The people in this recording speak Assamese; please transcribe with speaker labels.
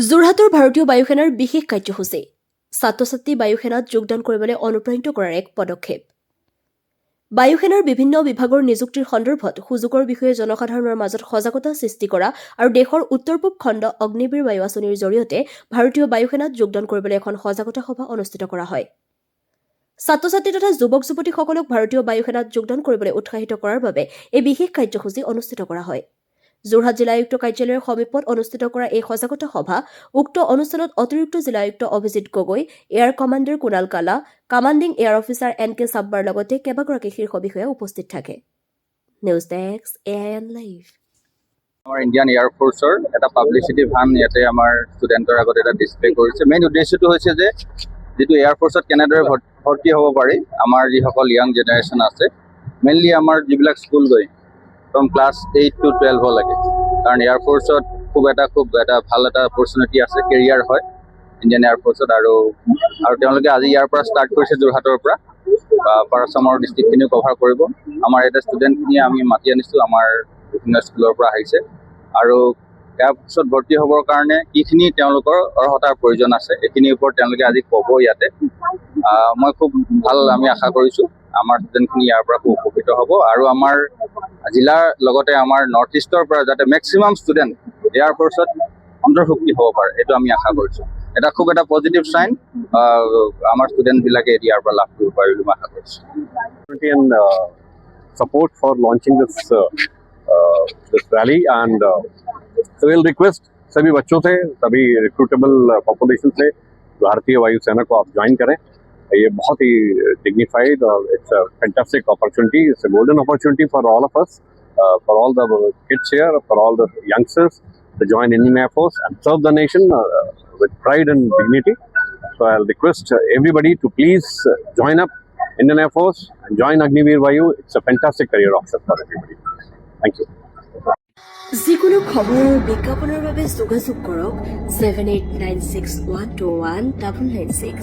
Speaker 1: যোৰহাটৰ ভাৰতীয় বায়ুসেনাৰ বিশেষ কাৰ্যসূচী ছাত্ৰ-ছাত্ৰী বায়ুসেনাত যোগদান কৰিবলৈ অনুপ্ৰাণিত কৰাৰ এক পদক্ষেপ। বায়ুসেনাৰ বিভিন্ন বিভাগৰ নিযুক্তিৰ সন্দৰ্ভত সুযোগৰ বিষয়ে জনসাধাৰণৰ মাজত সজাগতা সৃষ্টি কৰা আৰু দেশৰ উত্তৰ-পূব খণ্ড অগ্নিবীৰ বায়ু আঁচনিৰ জৰিয়তে ভাৰতীয় বায়ুসেনাত যোগদান কৰিবলৈ এখন সজাগতা সভা অনুষ্ঠিত কৰা হয়। ছাত্ৰ-ছাত্ৰী তথা যুৱক-যুৱতীসকলক ভাৰতীয় বায়ুসেনাত যোগদান কৰিবলৈ উৎসাহিত কৰাৰ বাবে এই বিশেষ কাৰ্যসূচী অনুষ্ঠিত কৰা হয়। যোৰহাট জিলা আয়ুক্ত কাৰ্যালয়ৰ সমীপত অনুষ্ঠিত কৰা এই সজাগতা সভা উক্ত অনুষ্ঠানত অতিৰিক্ত জিলা আয়ুক্ত অভিজিৎ গগৈ, এয়াৰ কমাণ্ডাৰ কুণাল কালা, কমাণ্ডিং এয়াৰ অফিচাৰ এন.কে. ছাব্বাৰ লগতে কেইবাগৰাকী শীৰ্ষ বিষয়া উপস্থিত থাকে। News desk AIN live.
Speaker 2: আমাৰ ইণ্ডিয়ান এয়াৰ ফ'ৰ্চৰ এটা পাব্লিচিটি ভান ইয়াতে আমাৰ ষ্টুডেণ্টৰ আগত এটা ডিছপ্লে কৰিছে। মেইন উদ্দেশ্যটো হৈছে যে যিটো এয়াৰ ফ'ৰ্চত কেনেদৰে ভৰ্তি হ'ব পাৰি আমাৰ যিসকল য়াং জেনেৰেশ্যন আছে, মেইনলি আমাৰ যিবিলাক স্কুল গৈ ফ্ৰম ক্লাছ 8 to 12 লাগে, কাৰণ এয়াৰ ফ'ৰ্চত খুব এটা ভাল এটা অপৰচুনিটি আছে, কেৰিয়াৰ হয় ইণ্ডিয়ান এয়াৰ ফ'ৰ্চত। আৰু তেওঁলোকে আজি ইয়াৰ পৰা ষ্টাৰ্ট কৰিছে যোৰহাটৰ পৰা আপাৰ আছামৰ ডিষ্ট্ৰিক্টখিনিও কভাৰ কৰিব। আমাৰ এটা ষ্টুডেণ্টখিনিয়ে আমি মাতি আনিছোঁ, আমাৰ বিভিন্ন স্কুলৰ পৰা আহিছে। আৰু ইয়াৰ পিছত ভৰ্তি হ'বৰ কাৰণে কিখিনি তেওঁলোকৰ অৰ্হতাৰ প্ৰয়োজন আছে এইখিনিৰ ওপৰত তেওঁলোকে আজি ক'ব ইয়াতে। মই খুব ভাল আমি আশা কৰিছোঁ আমাৰ ষ্টুডেণ্টখিনি ইয়াৰ পৰা খুব উপকৃত হ'ব আৰু আমাৰ জিলাৰ লগতে আমাৰ নৰ্থ ইষ্টৰ পৰা যাতে মেক্সিমাম ষ্টুডেণ্ট এয়াৰ ফ'ৰ্চত অন্তৰ্ভুক্তি হ'ব পাৰে, এইটো আমি আশা কৰিছোঁ। এটা খুব এটা পজিটিভ চাইন আমাৰ ষ্টুডেণ্টবিলাকে ইয়াৰ পৰা লাভ কৰিব পাৰে বুলি মই আশা কৰিছোঁ।
Speaker 3: And support for launching this rally and so we'll request सभी बच्चों से, सभी रिक्रूटेबल पॉपुलेशन से भारतीय वायुसेना को आप ज्वाइन करें। ये बहुत ही डिग्निफाइड और it's a fantastic opportunity, it's a golden opportunity for all of us, for all the kids here, for all the youngsters to join Indian Air Force and serve the nation with pride and dignity. So I'll request everybody to please join up Indian Air Force and join Agniveer Vayu. It's a fantastic career option for everybody. Thank you.
Speaker 1: যিকোনো খবৰ আৰু বিজ্ঞাপনৰ বাবে যোগাযোগ কৰক 7896121996।